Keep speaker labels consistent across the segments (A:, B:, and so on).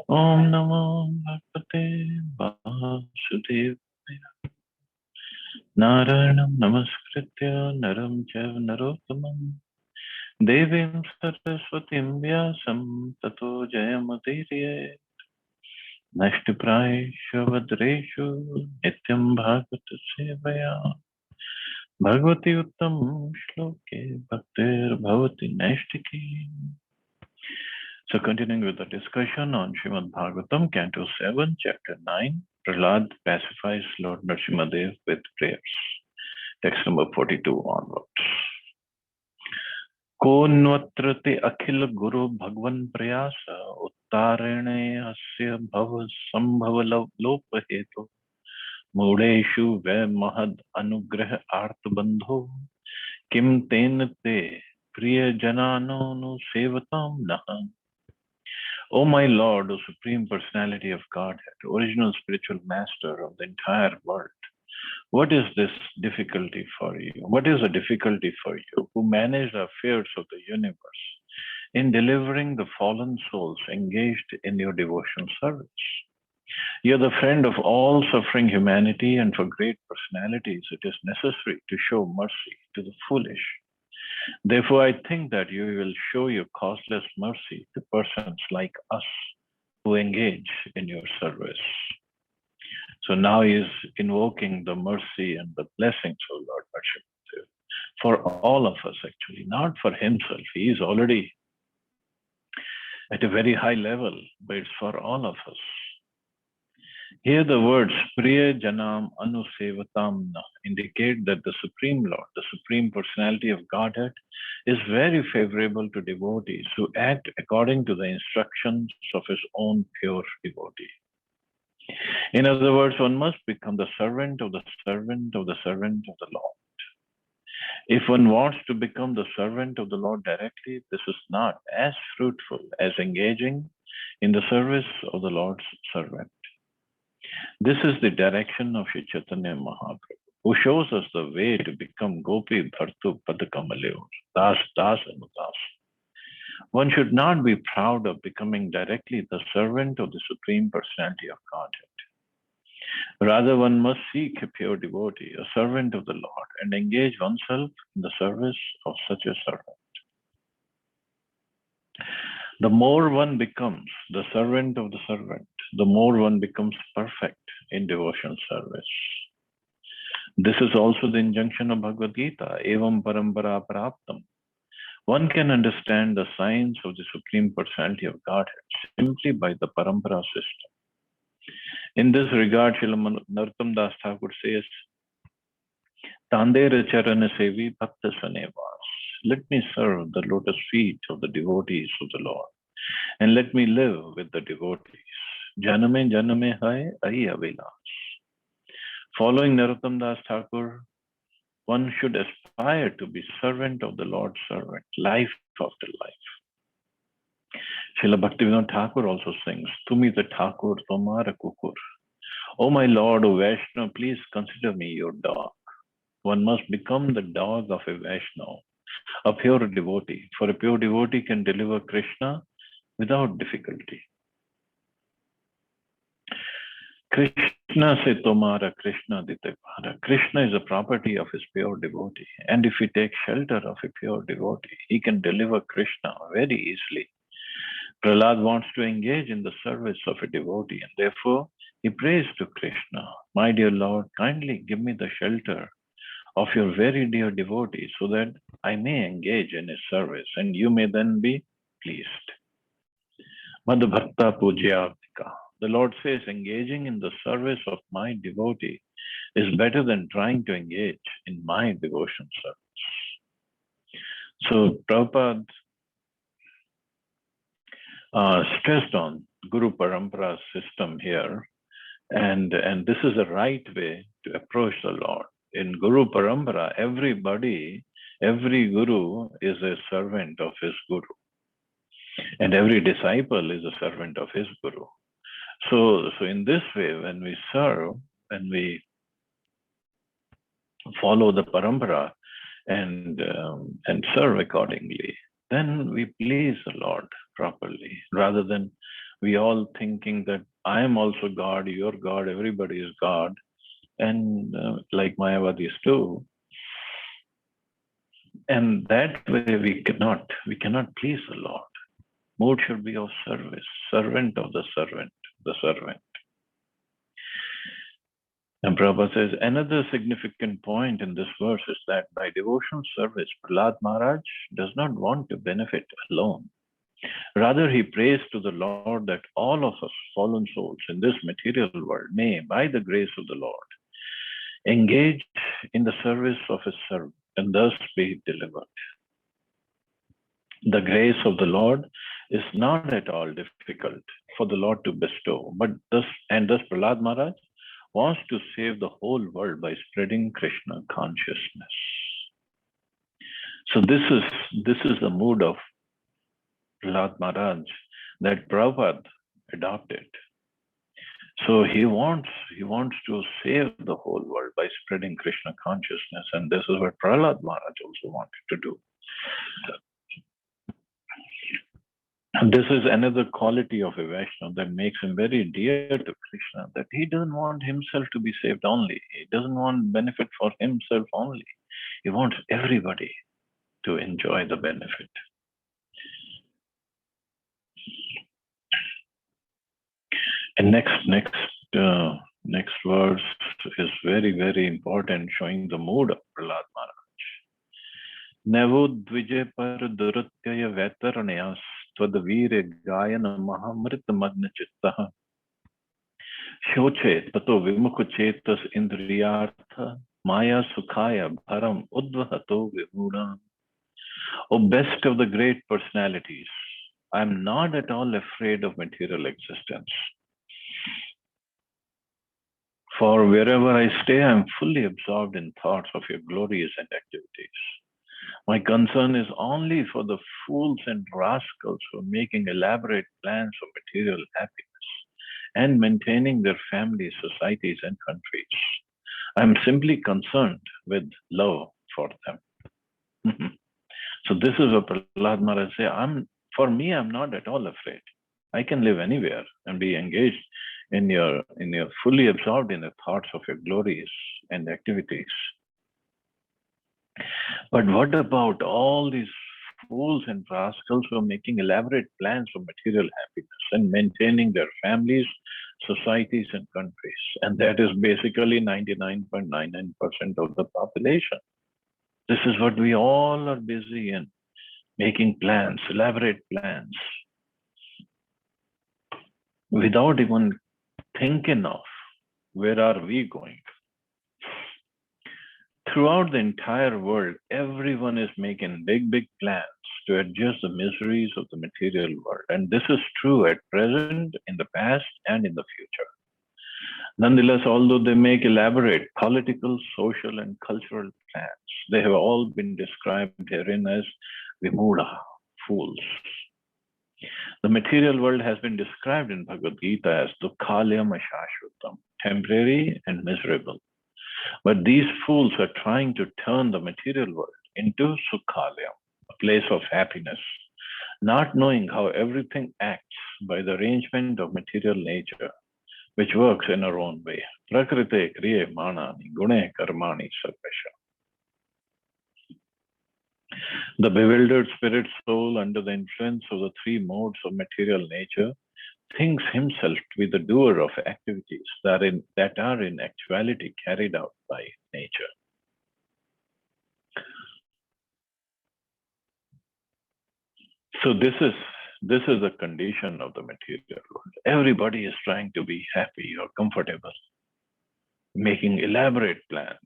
A: Om Namo Bhagavate Vasudevaya. Narayanam Namaskritya Naram Chaiva Narottamam Devim Saraswatim Vyasam Tato Jayamudirye Nashtipraishu Vadreshu Nityam Bhagavata Sevaya Bhagavati Uttam Shloke Bhaktir Bhavati Naistiki. So continuing with the discussion on Srimad Bhagavatam, Canto 7, Chapter 9, Prahlad pacifies Lord Nrsimhadev with prayers. Text number 42 onwards. Ko nvatrati akhil guru bhagwan prayasa uttarene asya bhava sambhava lopahetu mudeshu ve mahad anugrah artbandho kim ten te priya janano nu sevatam naha. O my Lord, O Supreme Personality of Godhead, original spiritual master of the entire world, what is this difficulty for you? What is the difficulty for you who manage the affairs of the universe in delivering the fallen souls engaged in your devotional service? You are the friend of all suffering humanity, and for great personalities it is necessary to show mercy to the foolish. Therefore, I think that you will show your causeless mercy to persons like us who engage in your service. So now he is invoking the mercy and the blessings of Lord Nrsimhadev for all of us, actually, not for himself. He is already at a very high level, but it's for all of us. Here the words Priya Janam Anusevatam indicate that the Supreme Lord, the Supreme Personality of Godhead, is very favorable to devotees who act according to the instructions of his own pure devotee. In other words, one must become the servant of the servant of the servant of the Lord. If one wants to become the servant of the Lord directly, this is not as fruitful as engaging in the service of the Lord's servant. This is the direction of Sri Chaitanya Mahaprabhu, who shows us the way to become Gopi Bhartu Padakamaleo, Das Das and Das. One should not be proud of becoming directly the servant of the Supreme Personality of Godhead. Rather, one must seek a pure devotee, a servant of the Lord, and engage oneself in the service of such a servant. The more one becomes the servant of the servant, the more one becomes perfect in devotional service. This is also the injunction of Bhagavad Gita, Evam Parampara Praptam. One can understand the science of the Supreme Personality of Godhead simply by the Parampara system. In this regard, Srila Narottam Das Thakur says, Tandera Charana Sevi Bhakta Sanevas. Let me serve the lotus feet of the devotees of the Lord, and let me live with the devotees. Janame Janame Hai Ahi Avilas. Following Narottam Das Thakur, one should aspire to be servant of the Lord's servant, life after life. Srila Bhaktivinoda Thakur also sings, Tumi the Thakur, Tomara Kukur. O my Lord, O Vaishnava, please consider me your dog. One must become the dog of a Vaishnava, a pure devotee, for a pure devotee can deliver Krishna without difficulty. Krishna se tomara Krishna ditepara. Krishna is a property of his pure devotee, and if he takes shelter of a pure devotee, he can deliver Krishna very easily. Prahlad wants to engage in the service of a devotee, and therefore he prays to Krishna, My dear Lord, kindly give me the shelter of your very dear devotee so that I may engage in his service, and you may then be pleased. Madhbhakta Pujayatika. The Lord says, engaging in the service of my devotee is better than trying to engage in my devotion service. So Prabhupada stressed on Guru Parampara system here, and this is the right way to approach the Lord. In Guru Parampara, every Guru is a servant of his Guru, and every disciple is a servant of his Guru. So in this way, when we serve, when we follow the parampara and serve accordingly, then we please the Lord. properly, rather than we all thinking that I am also God, you're God, everybody is God, and like Mayavadis too. And that way we cannot please the Lord. Mood should be of service, servant of the servant, the servant. And Prabhupada says another significant point in this verse is that by devotional service, Prahlad Maharaj does not want to benefit alone. Rather, he prays to the Lord that all of us fallen souls in this material world may, by the grace of the Lord, engage in the service of his servant and thus be delivered. The grace of the Lord is not at all difficult for the Lord to bestow, but thus Prahlad Maharaj wants to save the whole world by spreading Krishna consciousness. So this is the mood of Prahlad Maharaj that Prabhupada adopted. So he wants to save the whole world by spreading Krishna consciousness, and this is what Prahlad Maharaj also wanted to do. And this is another quality of a Vaishnava that makes him very dear to Krishna, that he doesn't want himself to be saved only. He doesn't want benefit for himself only. He wants everybody to enjoy the benefit. And next verse is very, very important, showing the mood of Prahlad Maharaj. Navudvije par durutyaya vetaranyas twadvire gayana mahamrit magna chittaha shoche tato vimukuchetas indriyartha maya sukhaya bharam udvahato vimudam. O best of the great personalities, I am not at all afraid of material existence. For wherever I stay, I am fully absorbed in thoughts of your glories and activities. My concern is only for the fools and rascals who are making elaborate plans for material happiness and maintaining their families, societies, and countries. I am simply concerned with love for them. So this is what Prahlad Maharaj says. For me, I'm not at all afraid. I can live anywhere and be engaged in your fully absorbed in the thoughts of your glories and activities. But what about all these fools and rascals who are making elaborate plans for material happiness and maintaining their families, societies, and countries? And that is basically 99.99% of the population. This is what we all are busy in, making plans, elaborate plans, without even thinking of where are we going. Throughout the entire world, everyone is making big plans to adjust the miseries of the material world. And this is true at present, in the past, and in the future. Nonetheless, although they make elaborate political, social, and cultural plans, they have all been described herein as vimuda, fools. The material world has been described in Bhagavad Gita as dukkhalayam ashashvatam, temporary and miserable. But these fools are trying to turn the material world into sukhalayam, a place of happiness, not knowing how everything acts by the arrangement of material nature, which works in our own way. Prakrite kriye manani gune karmani sarvesha. The bewildered spirit soul, under the influence of the three modes of material nature, thinks himself to be the doer of activities that are in actuality carried out by nature. So this is the condition of the material world. Everybody is trying to be happy or comfortable, making elaborate plans.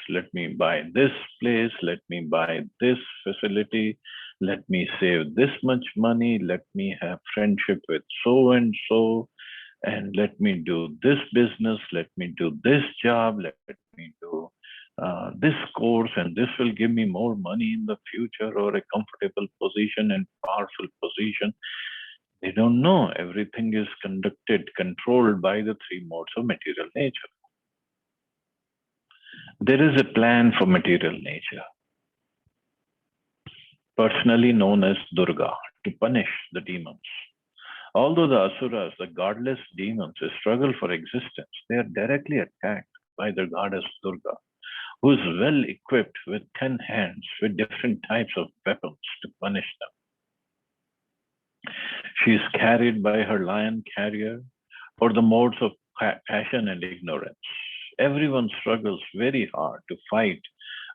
A: Let me buy this place, let me buy this facility, let me save this much money, let me have friendship with so and so, and let me do this business, let me do this job, let me do this course, and this will give me more money in the future, or a comfortable position and powerful position. They don't know everything is controlled by the three modes of material nature. There is a plan for material nature. personally known as Durga, to punish the demons. Although the Asuras, the godless demons, struggle for existence, they are directly attacked by the goddess Durga, who is well equipped with 10 hands with different types of weapons to punish them. She is carried by her lion carrier or the modes of passion and ignorance. Everyone struggles very hard to fight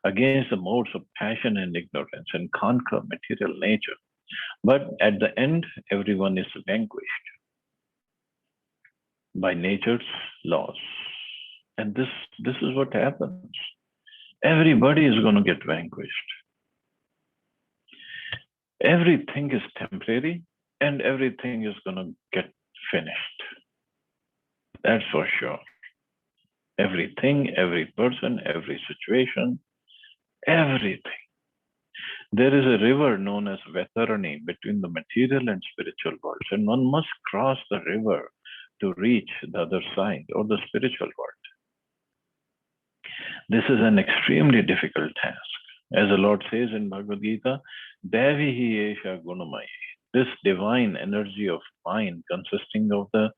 A: against the modes of passion and ignorance and conquer material nature. But at the end, everyone is vanquished by nature's laws. And this is what happens. Everybody is going to get vanquished. Everything is temporary and everything is going to get finished. That's for sure. Everything, every person, every situation, everything. There is a river known as Vaitarani between the material and spiritual worlds, and one must cross the river to reach the other side or the spiritual world. This is an extremely difficult task. As the Lord says in Bhagavad Gita, Devihi Esha Gunamayi. This divine energy of mind consisting of the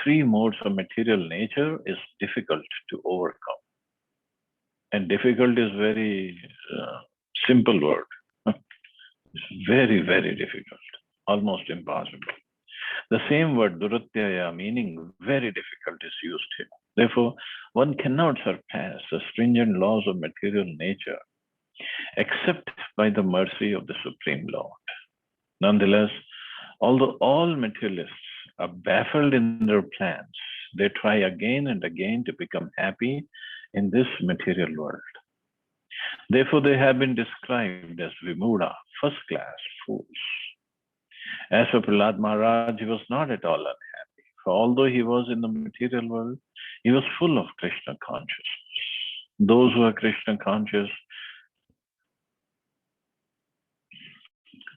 A: three modes of material nature is difficult to overcome. And difficult is very simple word. It's very, very difficult, almost impossible. The same word Duratyaya, meaning very difficult, is used here. Therefore, one cannot surpass the stringent laws of material nature except by the mercy of the Supreme Lord. Nonetheless, although all materialists are baffled in their plans, they try again and again to become happy in this material world. Therefore, they have been described as Vimuda, first-class fools. As for Prahlad Maharaj, he was not at all unhappy. For although he was in the material world, he was full of Krishna consciousness. Those who are Krishna conscious,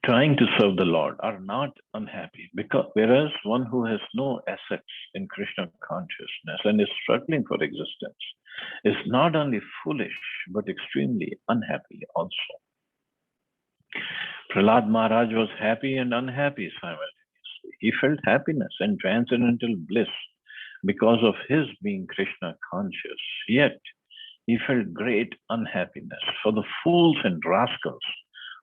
A: trying to serve the Lord, are not unhappy, whereas one who has no assets in Krishna consciousness and is struggling for existence is not only foolish but extremely unhappy also. Prahlad Maharaj was happy and unhappy simultaneously. He felt happiness and transcendental bliss because of his being Krishna conscious, yet he felt great unhappiness for the fools and rascals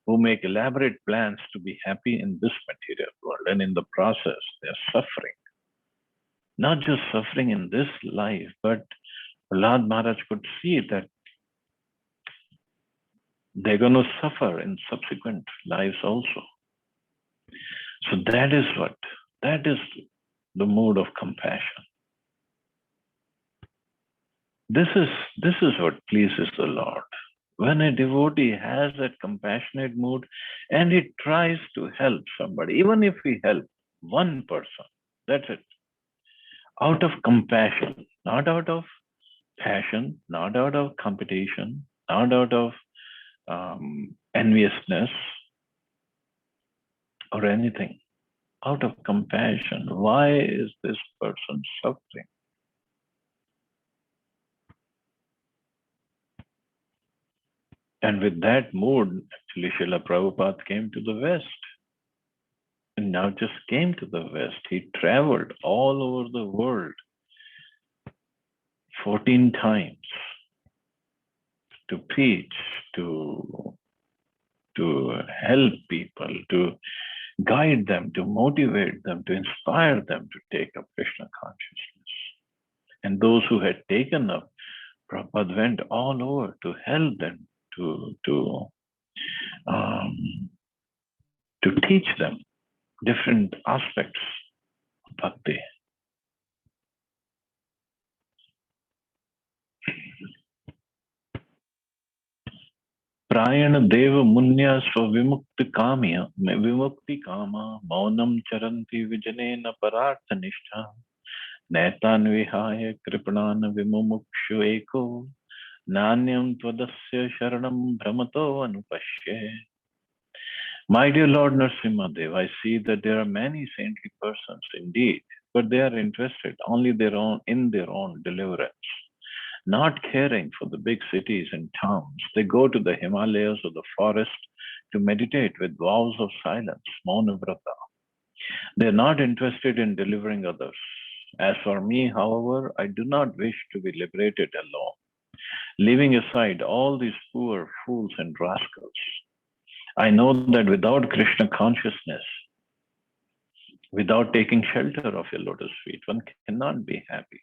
A: who make elaborate plans to be happy in this material world, and in the process they are suffering. Not just suffering in this life, but Prahlad Maharaj could see that they're going to suffer in subsequent lives also. So that is the mood of compassion. This is what pleases the Lord. When a devotee has that compassionate mood and he tries to help somebody, even if he helps one person, that's it. Out of compassion, not out of passion, not out of competition, not out of enviousness or anything. Out of compassion. Why is this person suffering? And with that mood, actually, Srila Prabhupada came to the West. And not just came to the West, he traveled all over the world 14 times to preach, to help people, to guide them, to motivate them, to inspire them to take up Krishna consciousness. And those who had taken up, Prabhupada went all over to help them, to teach them different aspects of bhakti. Prayana Deva Munya Svavimukti Kama Maunam Charanti Vijanena Parartha Nishtha Netan Vihaya Kripanana Vimumukshu Eko Nanyam Tvadasya Sharanam Brahmato Anupashye. My dear Lord Nrsimhadev, I see that there are many saintly persons indeed, but they are interested only in their own deliverance. Not caring for the big cities and towns, they go to the Himalayas or the forest to meditate with vows of silence, Mauna Vrata. They are not interested in delivering others. As for me, however, I do not wish to be liberated alone, leaving aside all these poor fools and rascals. I know that without Krishna consciousness, without taking shelter of your lotus feet, one cannot be happy.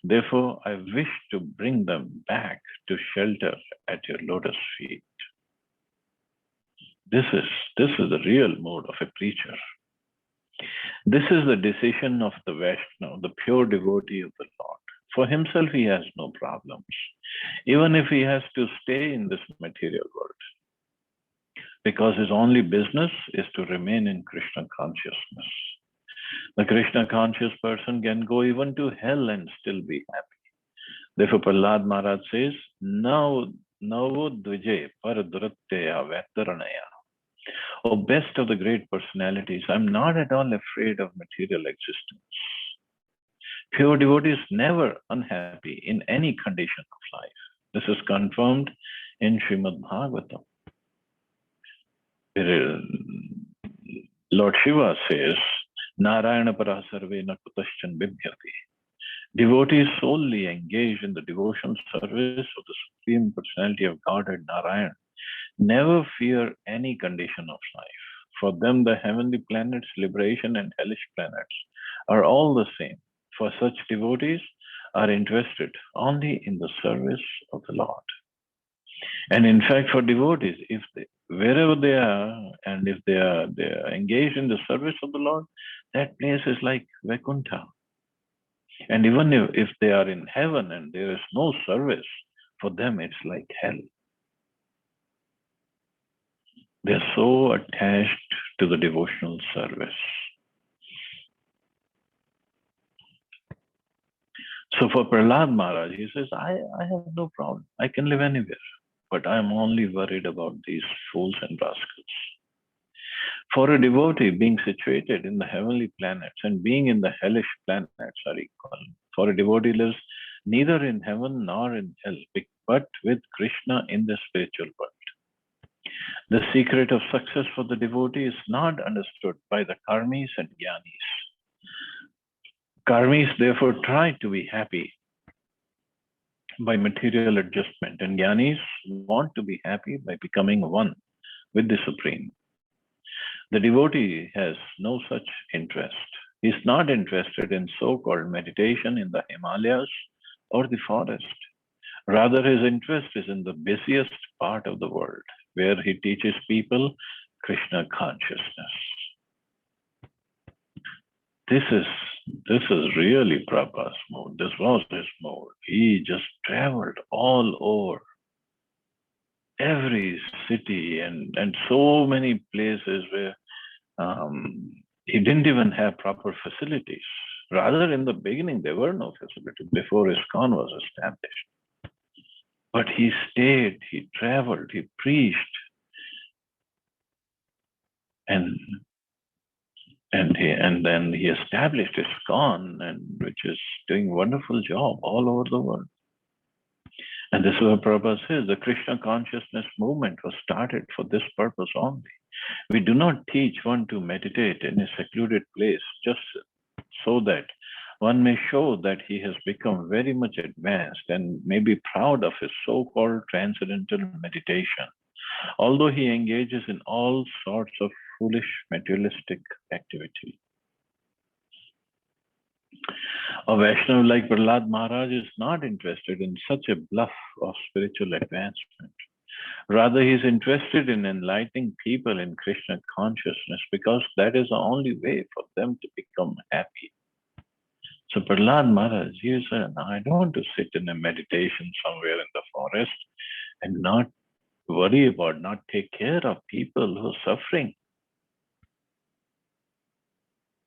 A: Therefore, I wish to bring them back to shelter at your lotus feet. This is the real mode of a preacher. This is the decision of the Vaishnava, the pure devotee of the Lord. For himself, he has no problems, even if he has to stay in this material world, because his only business is to remain in Krishna consciousness. The Krishna conscious person can go even to hell and still be happy. Therefore, Prahlad Maharaj says, Navo Dvije Paradratteya Vektaranaya. O best of the great personalities, I'm not at all afraid of material existence. Pure devotee is never unhappy in any condition of life. This is confirmed in Srimad Bhagavatam. Lord Shiva says, Narayana Parasarvena Kutaschan Bibhyati. Devotees solely engaged in the devotion service of the Supreme Personality of Godhead Narayan never fear any condition of life. For them, the heavenly planets, liberation, and hellish planets are all the same. For such devotees are interested only in the service of the Lord. And in fact, for devotees, wherever they are, and if they are engaged in the service of the Lord, that place is like Vaikuntha. And even if they are in heaven and there is no service, for them it's like hell. They're so attached to the devotional service. So for Prahlad Maharaj, he says, I have no problem. I can live anywhere, but I'm only worried about these fools and rascals. For a devotee, being situated in the heavenly planets and being in the hellish planets are equal. For a devotee lives neither in heaven nor in hell, but with Krishna in the spiritual world. The secret of success for the devotee is not understood by the karmis and jnanis. Karmis therefore try to be happy by material adjustment, and jnanis want to be happy by becoming one with the Supreme. The devotee has no such interest. He is not interested in so-called meditation in the Himalayas or the forest. Rather, his interest is in the busiest part of the world, where he teaches people Krishna consciousness. This is really Prabhupada's mode. This was his mode. He just traveled all over every city and so many places where he didn't even have proper facilities. Rather, in the beginning, there were no facilities before ISKCON was established. But he stayed, he traveled, he preached, and then he established ISKCON, which is doing a wonderful job all over the world. And this is what Prabhupada says, the Krishna consciousness movement was started for this purpose only. We do not teach one to meditate in a secluded place just so that one may show that he has become very much advanced and may be proud of his so-called transcendental meditation, although he engages in all sorts of foolish materialistic activity. A Vaishnava like Prahlad Maharaj is not interested in such a bluff of spiritual advancement. Rather, he is interested in enlightening people in Krishna consciousness because that is the only way for them to become happy. So Prahlad Maharaj, he said, I don't want to sit in a meditation somewhere in the forest and not worry about, not take care of people who are suffering.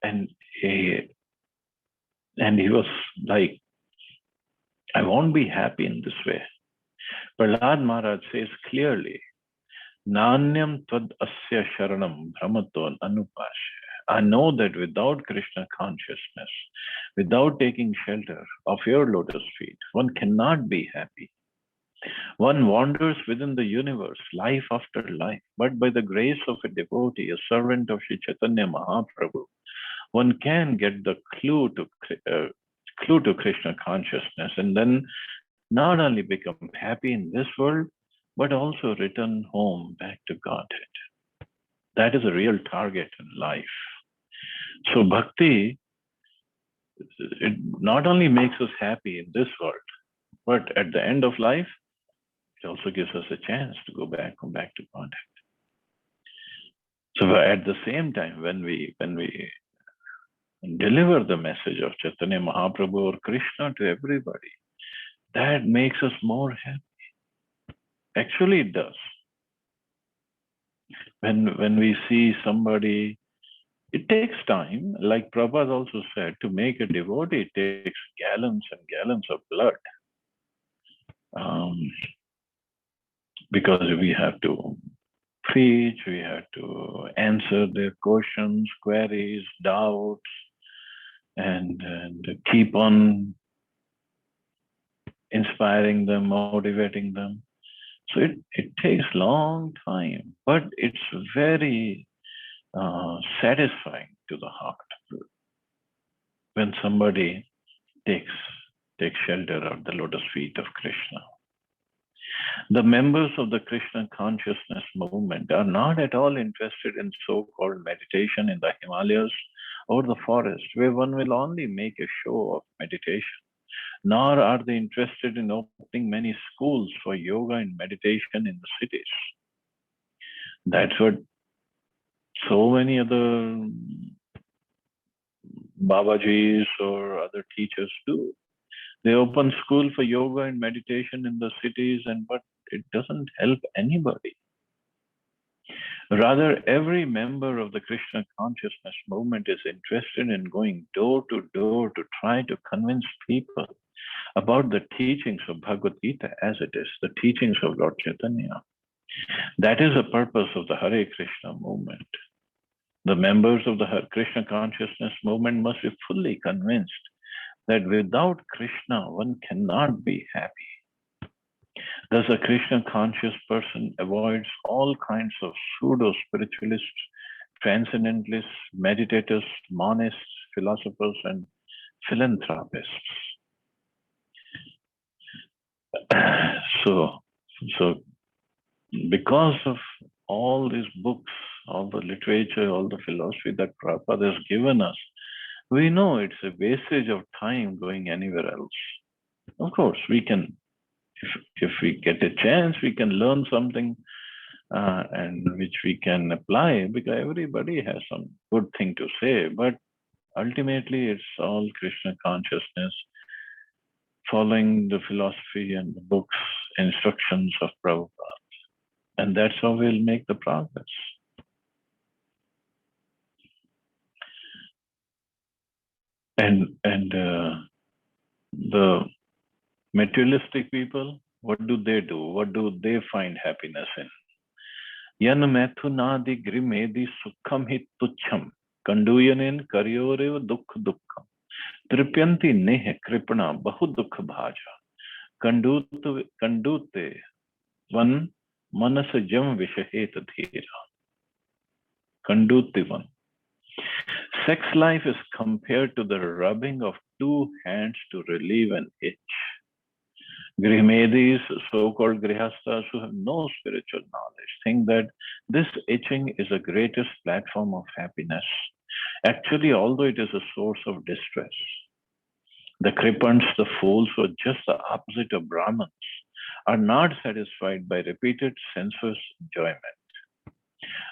A: And he was like, I won't be happy in this way. Prahlad Maharaj says clearly, Nanyam Tvad Asya Sharanam Brahmatva Anupasya. I know that without Krishna consciousness, without taking shelter of your lotus feet, one cannot be happy. One wanders within the universe, life after life, but by the grace of a devotee, a servant of Sri Chaitanya Mahaprabhu, one can get the clue to Krishna consciousness, and then not only become happy in this world, but also return home back to Godhead. That is a real target in life. So bhakti, it not only makes us happy in this world, but at the end of life, it also gives us a chance to come back to Godhead. So at the same time, when we deliver the message of Chaitanya Mahaprabhu or Krishna to everybody, that makes us more happy. Actually, it does. When we see somebody, it takes time. Like Prabhupada also said, to make a devotee, it takes gallons and gallons of blood. Because we have to preach, we have to answer their questions, queries, doubts, and keep on inspiring them, motivating them. So it takes long time, but it's very satisfying to the heart when somebody takes shelter at the lotus feet of Krishna. The members of the Krishna consciousness movement are not at all interested in so-called meditation in the Himalayas or the forest, where one will only make a show of meditation. Nor are they interested in opening many schools for yoga and meditation in the cities. That's what so many other Babajis or other teachers do. They open school for yoga and meditation in the cities, but it doesn't help anybody. Rather, every member of the Krishna consciousness movement is interested in going door to door to try to convince people about the teachings of Bhagavad Gita as it is, the teachings of Lord Chaitanya. That is the purpose of the Hare Krishna movement. The members of the Krishna consciousness movement must be fully convinced that without Krishna, one cannot be happy. Thus, a Krishna conscious person avoids all kinds of pseudo-spiritualists, transcendentalists, meditators, monists, philosophers, and philanthropists. So because of all these books, all the literature, all the philosophy that Prabhupada has given us, we know it's a wastage of time going anywhere else. Of course, we can, if we get a chance, we can learn something and which we can apply, because everybody has some good thing to say, but ultimately it's all Krishna consciousness, following the philosophy and the books, instructions of Prabhupada. And that's how we'll make the progress. And the materialistic people, what do? What do they find happiness in? Yan mathunadi grimedi sukham hi tucham kanduyanin karyorev dukh dukkam tripyanti neh kripana bahu dukh bhaja kandute van manas jam vishahet dhira. Kandute van. Sex life is compared to the rubbing of two hands to relieve an itch. Grihmedis, so-called grihastas who have no spiritual knowledge, think that this itching is the greatest platform of happiness. Actually, although it is a source of distress. The Kripans, the fools who are just the opposite of Brahmins, are not satisfied by repeated sensuous enjoyment.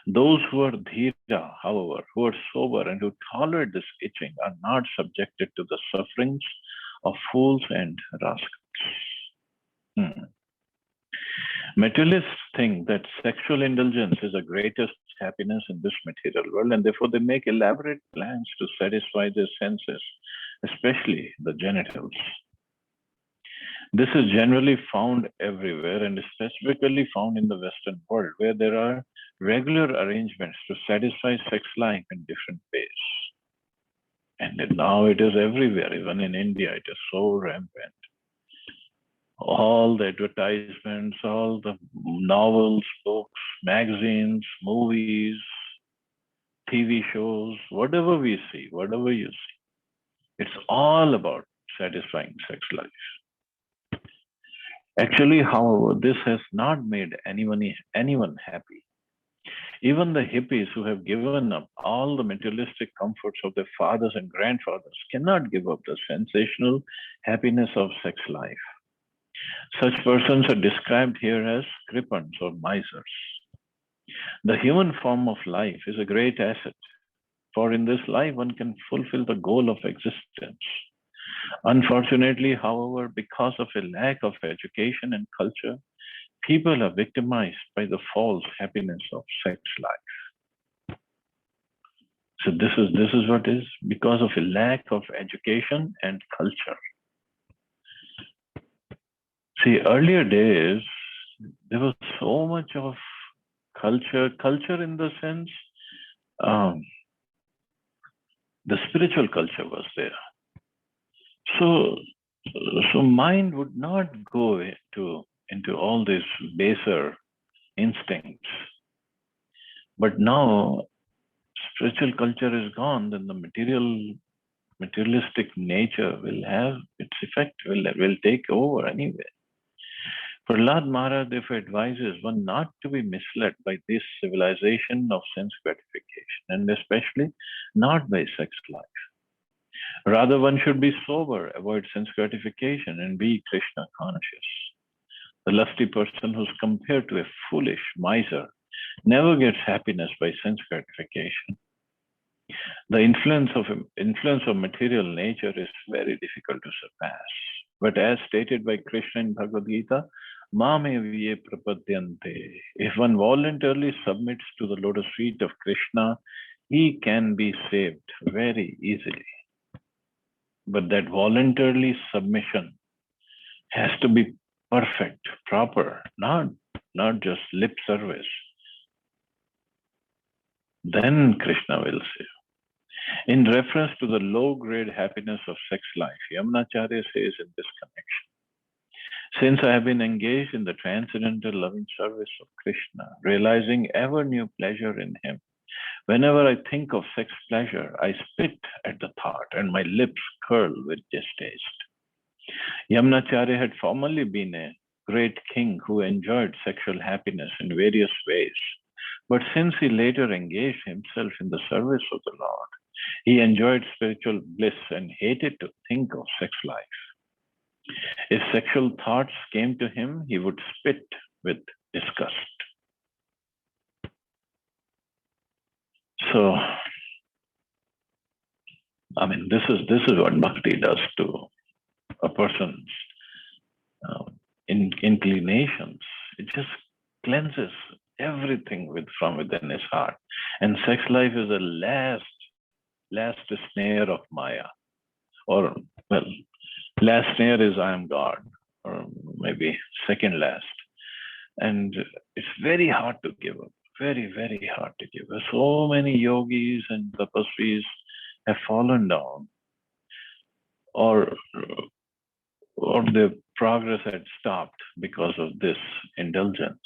A: Those who are dhira, however, who are sober and who tolerate this itching are not subjected to the sufferings of fools and rascals. Materialists think that sexual indulgence is the greatest happiness in this material world, and therefore they make elaborate plans to satisfy their senses, especially the genitals. This is generally found everywhere and is specifically found in the Western world, where there are regular arrangements to satisfy sex life in different ways. And now it is everywhere, even in India, it is so rampant. All the advertisements, all the novels, books, magazines, movies, TV shows, whatever we see, whatever you see, it's all about satisfying sex life. Actually, however, this has not made anyone happy. Even the hippies who have given up all the materialistic comforts of their fathers and grandfathers cannot give up the sensational happiness of sex life. Such persons are described here as kripans or misers. The human form of life is a great asset, for in this life one can fulfill the goal of existence. Unfortunately, however, because of a lack of education and culture, people are victimized by the false happiness of sex life. So this is what is because of a lack of education and culture. See, earlier days there was so much of culture in the sense the spiritual culture was there. So mind would not go into all these baser instincts. But now spiritual culture is gone, then the materialistic nature will have its effect, will take over anyway. Prahlad Maharaj therefore advises one not to be misled by this civilization of sense gratification, and especially not by sex life. Rather, one should be sober, avoid sense gratification, and be Krishna conscious. The lusty person who's compared to a foolish miser never gets happiness by sense gratification. The influence of material nature is very difficult to surpass. But as stated by Krishna in Bhagavad Gita, Mame viye prapadyante. If one voluntarily submits to the lotus feet of Krishna, he can be saved very easily. But that voluntarily submission has to be perfect, proper, not just lip service. Then Krishna will save. In reference to the low-grade happiness of sex life, Yamunacharya says in this connection, since I have been engaged in the transcendental loving service of Krishna, realizing ever new pleasure in him, whenever I think of sex pleasure, I spit at the thought and my lips curl with distaste. Yamunacharya had formerly been a great king who enjoyed sexual happiness in various ways. But since he later engaged himself in the service of the Lord, he enjoyed spiritual bliss and hated to think of sex life. If sexual thoughts came to him, he would spit with disgust. So, I mean, this is what bhakti does to a person's inclinations. It just cleanses everything from within his heart. And sex life is the last snare of Maya. Or, well, last snare is I am God, or maybe second last. And it's very hard to give up, very, very hard to give up. So many yogis and tapasvis have fallen down, or their progress had stopped because of this indulgence.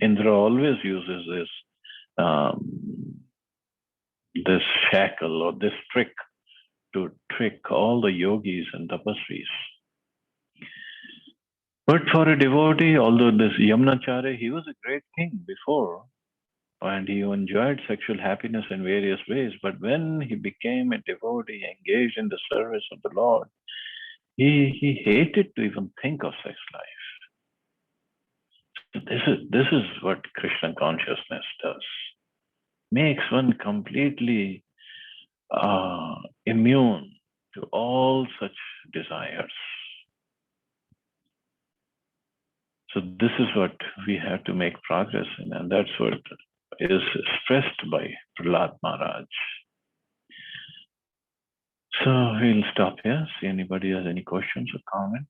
A: Indra always uses this shackle or this trick to trick all the yogis and tapasvis. But for a devotee, although this Yamunacharya, he was a great king before, and he enjoyed sexual happiness in various ways. But when he became a devotee engaged in the service of the Lord, he hated to even think of sex life. This is what Krishna consciousness does. Makes one completely immune to all such desires. So this is what we have to make progress in, and that's what is stressed by Prahlad Maharaj. So we'll stop here. See anybody has any questions or comments?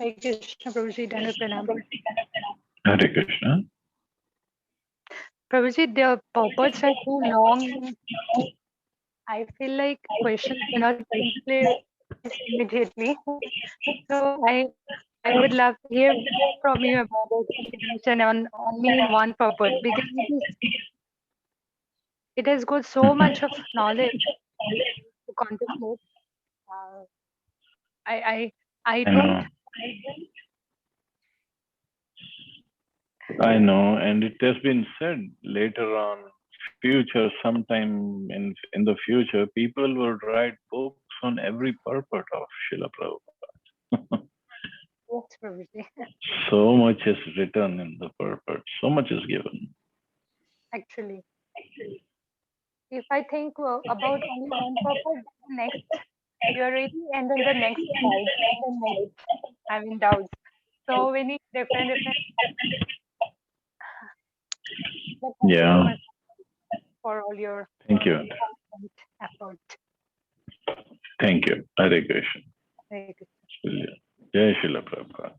B: Hare Krishna, Prabhuji, Dana Pranam.
A: Hare Krishna.
B: Prabhuji, the purports are too long. I feel like questions cannot simply immediately. So I would love to hear from you about the explanation on only one purport, because it has got so much of knowledge to contemplate. Uh, I
A: I
B: don't.
A: know. I know, and it has been said later on, future, sometime in the future, people will write books on every purport of Srila Prabhupada.
B: Yes, Prabhuji.
A: So much is written in the purport, so much is given.
B: Actually, if I think about only one purpose, then the next you're ready, and then the next slide, and then next, I'm in doubts. So many different. But thank you so
A: Yeah.
B: much for all your
A: Thank you.
B: effort.
A: Thank you. Hare Krishna.
B: Hare Krishna.
A: Jai Srila Prabhupada.